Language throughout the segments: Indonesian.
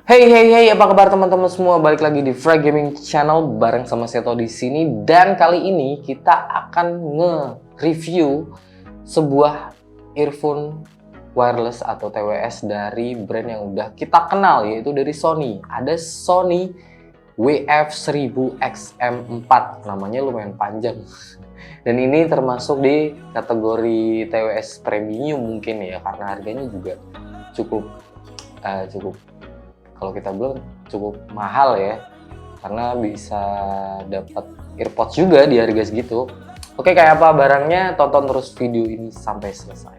Hey, apa kabar teman-teman semua? Balik lagi di Frag Gaming Channel bareng sama Seto di sini. Dan kali ini kita akan nge-review sebuah earphone wireless atau TWS dari brand yang udah kita kenal, yaitu dari Sony. Ada Sony WF-1000XM4, namanya lumayan panjang. Dan ini termasuk di kategori TWS premium mungkin ya, karena harganya juga cukup kalau kita belum cukup mahal ya, karena bisa dapat AirPods juga di harga segitu. Oke, kayak apa barangnya? Tonton terus video ini sampai selesai.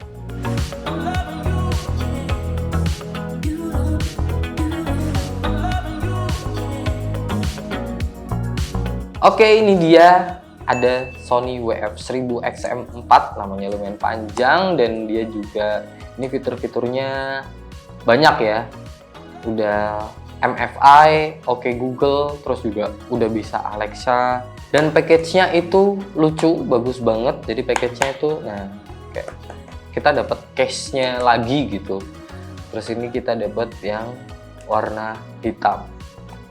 Oke, ini dia, ada Sony WF-1000XM4, namanya lumayan panjang dan dia juga ini fitur-fiturnya banyak ya. Udah MFI, oke Google, terus juga udah bisa Alexa, dan package-nya itu lucu, bagus banget. Jadi package-nya itu, nah kayak kita dapat case-nya lagi gitu. Terus ini kita dapat yang warna hitam.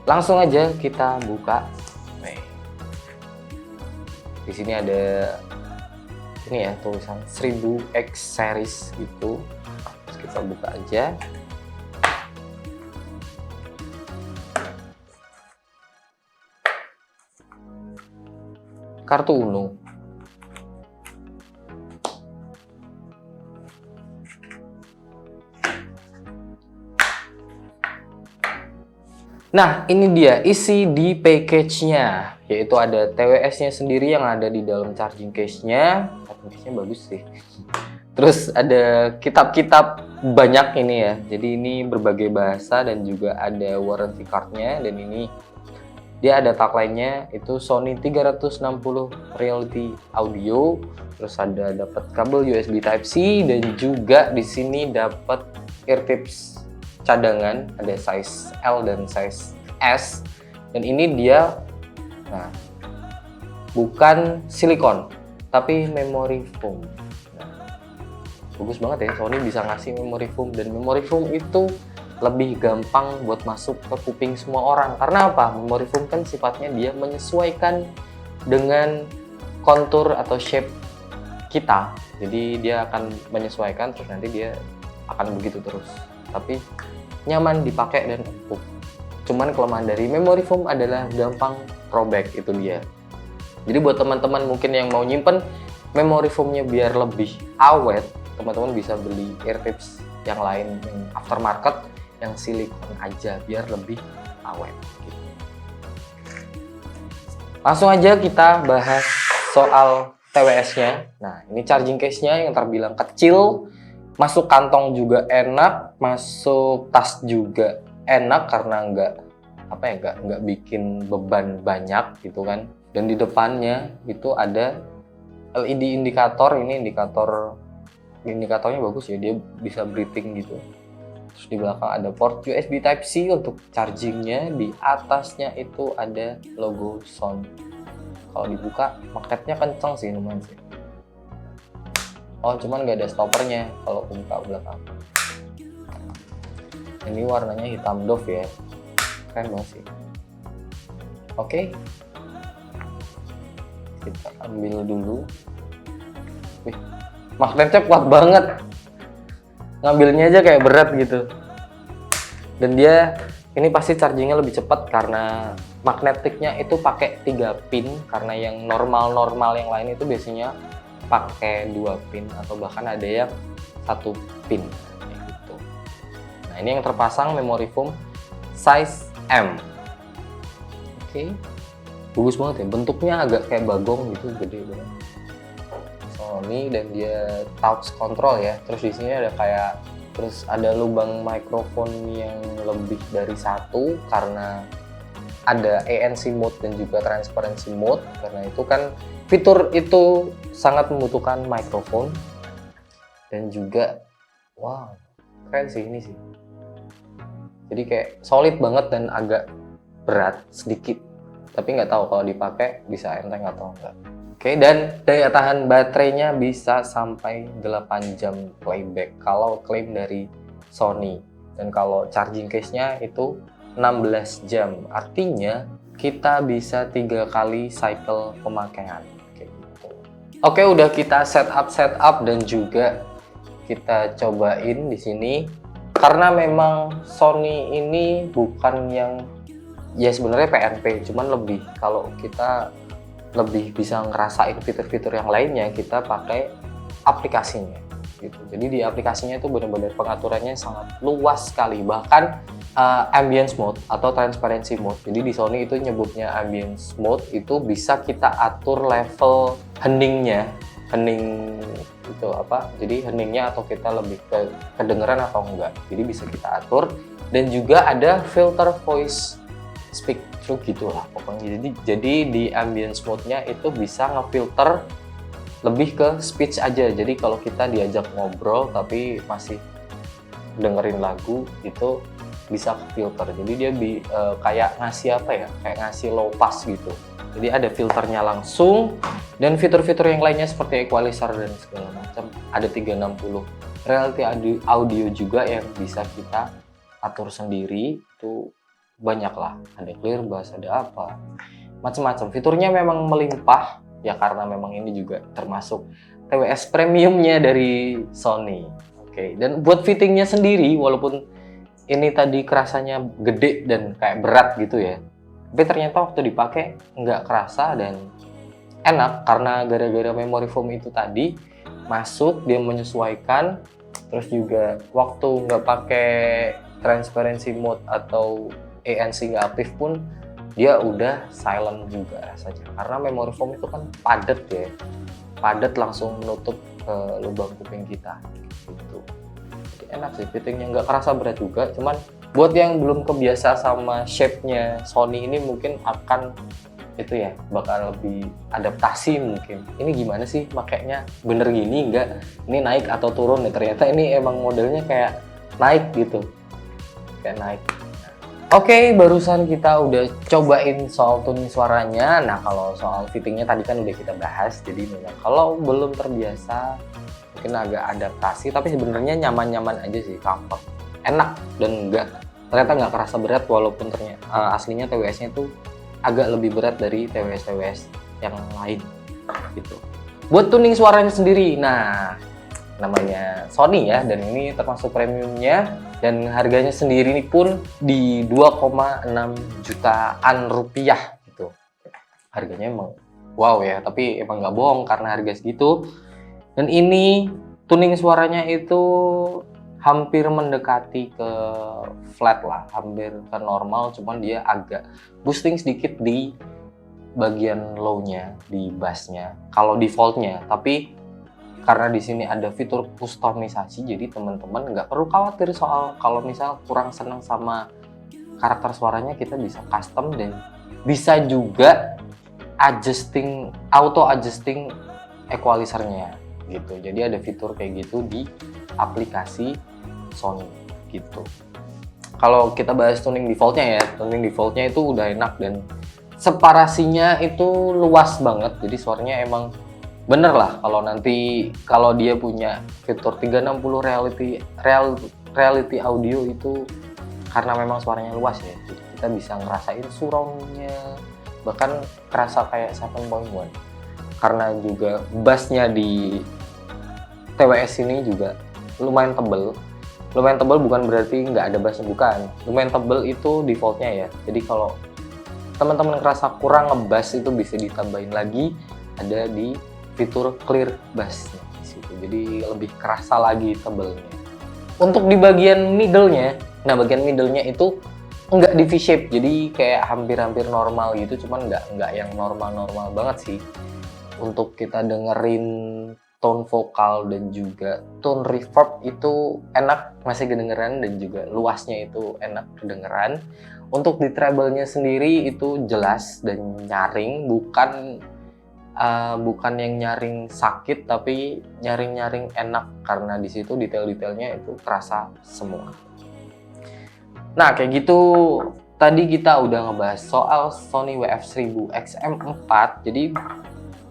Langsung aja kita buka. Nih. Di sini ada ini ya, tulisan 1000X series gitu. Terus kita buka aja. Kartu Uno. Nah, ini dia isi di package-nya, yaitu ada TWS-nya sendiri yang ada di dalam charging case-nya. Charging case-nya bagus sih. Terus ada kitab-kitab banyak ini ya. Jadi ini berbagai bahasa dan juga ada warranty card-nya, dan ini dia ada tagline-nya itu Sony 360 Reality Audio. Terus ada dapat kabel USB Type-C dan juga di sini dapat eartips cadangan, ada size L dan size S. Dan ini dia bukan silikon tapi memory foam. Bagus banget ya, Sony bisa ngasih memory foam, dan memory foam itu lebih gampang buat masuk ke kuping semua orang. Karena apa? Memory foam kan sifatnya dia menyesuaikan dengan kontur atau shape kita. Jadi dia akan menyesuaikan, terus nanti dia akan begitu terus. Tapi nyaman dipakai dan empuk. Cuman kelemahan dari memory foam adalah gampang robek, itu dia. Jadi buat teman-teman mungkin yang mau nyimpen memory foamnya biar lebih awet, teman-teman bisa beli eartips yang lain yang aftermarket yang silikon aja biar lebih awet gitu. Langsung aja kita bahas soal TWS-nya. Nah, ini charging case-nya yang terbilang kecil, masuk kantong juga enak, masuk tas juga enak karena nggak bikin beban banyak gitu kan. Dan di depannya itu ada LED indikator. Ini indikatornya bagus ya, dia bisa breathing gitu. Terus di belakang ada port USB Type-C untuk chargingnya. Di atasnya itu ada logo Sony. Kalau dibuka, magnetnya kenceng sih, lumayan sih. Oh, cuman nggak ada stoppernya kalau buka belakang. Ini warnanya hitam doff ya, keren banget sih. Oke, kita ambil dulu. Wih, magnetnya kuat banget. Ngambilnya aja kayak berat gitu. Dan dia ini pasti chargingnya lebih cepat karena magnetiknya itu pakai 3 pin, karena yang normal yang lain itu biasanya pakai 2 pin atau bahkan ada yang 1 pin gitu. Nah, ini yang terpasang memory foam size M. Oke. Bagus banget ya, bentuknya agak kayak bagong gitu, gede banget. Sony, dan dia touch control ya. Terus di sini ada ada lubang mikrofon yang lebih dari satu karena ada ANC mode dan juga transparency mode. Karena itu kan fitur itu sangat membutuhkan mikrofon. Dan juga wow, keren sih ini sih. Jadi kayak solid banget dan agak berat sedikit. Tapi nggak tahu kalau dipakai bisa enteng atau enggak. Oke, dan daya tahan baterainya bisa sampai 8 jam playback kalau klaim dari Sony. Dan kalau charging case-nya itu 16 jam. Artinya kita bisa 3 kali cycle pemakaian kayak gitu. Oke, udah kita setup dan juga kita cobain di sini. Karena memang Sony ini bukan yang ya sebenarnya PNP, cuman lebih kalau kita lebih bisa ngerasain fitur-fitur yang lainnya, kita pakai aplikasinya gitu. Jadi di aplikasinya itu benar-benar pengaturannya sangat luas sekali, bahkan ambience mode atau transparency mode. Jadi di Sony itu nyebutnya ambience mode, itu bisa kita atur level heningnya. Hening itu apa? Jadi heningnya atau kita lebih ke kedengeran atau enggak. Jadi bisa kita atur, dan juga ada filter voice speak through gitulah pokoknya. Jadi di ambience mode-nya itu bisa ngefilter lebih ke speech aja. Jadi kalau kita diajak ngobrol tapi masih dengerin lagu itu bisa ke filter. Jadi dia kayak ngasih apa ya? Kayak ngasih low pass gitu. Jadi ada filternya langsung, dan fitur-fitur yang lainnya seperti equalizer dan segala macam. Ada 360. Reality audio juga yang bisa kita atur sendiri, itu banyak lah. Ada clear bass, ada apa, macam-macam. Fiturnya memang melimpah ya, karena memang ini juga termasuk TWS premiumnya dari Sony. Oke, dan buat fittingnya sendiri, walaupun ini tadi kerasanya gede dan kayak berat gitu ya, tapi ternyata waktu dipakai nggak kerasa dan enak, karena gara-gara memory foam itu tadi masuk, dia menyesuaikan. Terus juga waktu nggak pakai transparency mode atau ANC nggak aktif pun dia udah silent juga rasanya, karena memory foam itu kan padat ya, padat langsung menutup lubang kuping kita gitu. Jadi enak sih, fittingnya nggak kerasa berat juga. Cuman buat yang belum kebiasa sama shape-nya Sony ini mungkin akan itu ya, bakal lebih adaptasi mungkin. Ini gimana sih makainya, bener gini enggak, ini naik atau turun ya. Ternyata ini emang modelnya kayak naik gitu, kayak naik. Oke, barusan kita udah cobain soal tuning suaranya. Nah, kalau soal fittingnya tadi kan udah kita bahas. Jadi memang kalau belum terbiasa mungkin agak adaptasi, tapi sebenarnya nyaman-nyaman aja sih, comfort, enak, dan ternyata nggak kerasa berat, walaupun ternyata aslinya TWS-nya itu agak lebih berat dari TWS-TWS yang lain gitu. Buat tuning suaranya sendiri, nah namanya Sony ya, dan ini termasuk premiumnya, dan harganya sendiri pun di 2,6 jutaan rupiah gitu. Harganya emang wow ya, tapi emang nggak bohong karena harga segitu. Dan ini tuning suaranya itu hampir mendekati ke flat lah, hampir ke normal, cuman dia agak boosting sedikit di bagian low-nya, di bass-nya, kalau default-nya. Tapi karena di sini ada fitur kustomisasi, jadi teman-teman nggak perlu khawatir soal kalau misal kurang senang sama karakter suaranya, kita bisa custom dan bisa juga auto adjusting equalizer-nya gitu. Jadi ada fitur kayak gitu di aplikasi Sony gitu. Kalau kita bahas tuning defaultnya ya, tuning defaultnya itu udah enak dan separasinya itu luas banget. Jadi suaranya emang bener lah, kalau dia punya fitur 360 reality audio itu, karena memang suaranya luas ya. Jadi kita bisa ngerasain surroundnya, bahkan kerasa kayak 7.1. Karena juga bassnya di TWS ini juga lumayan tebel. Lumayan tebel bukan berarti nggak ada bassnya, bukan. Lumayan tebel itu defaultnya ya. Jadi kalau teman-teman ngerasa kurang ngebass, itu bisa ditambahin lagi, ada di fitur clear bassnya di situ. Jadi lebih kerasa lagi tebelnya. Untuk di bagian middle-nya, nah bagian middle-nya itu nggak di V-shape, jadi kayak hampir-hampir normal gitu, cuman nggak yang normal-normal banget sih. Untuk kita dengerin tone vokal dan juga tone reverb itu enak, masih kedengeran, dan juga luasnya itu enak kedengeran. Untuk di treble-nya sendiri itu jelas dan nyaring, bukan yang nyaring sakit, tapi nyaring enak, karena di situ detail-detailnya itu terasa semua. Nah kayak gitu, tadi kita udah ngebahas soal Sony WF-1000 XM4. Jadi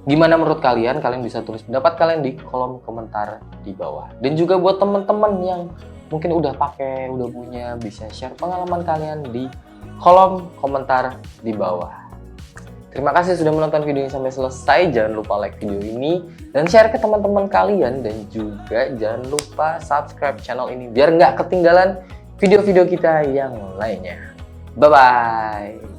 gimana menurut kalian? Kalian bisa tulis pendapat kalian di kolom komentar di bawah. Dan juga buat teman-teman yang mungkin udah pakai, udah punya, bisa share pengalaman kalian di kolom komentar di bawah. Terima kasih sudah menonton video ini sampai selesai. Jangan lupa like video ini dan share ke teman-teman kalian, dan juga jangan lupa subscribe channel ini biar nggak ketinggalan video-video kita yang lainnya. Bye-bye.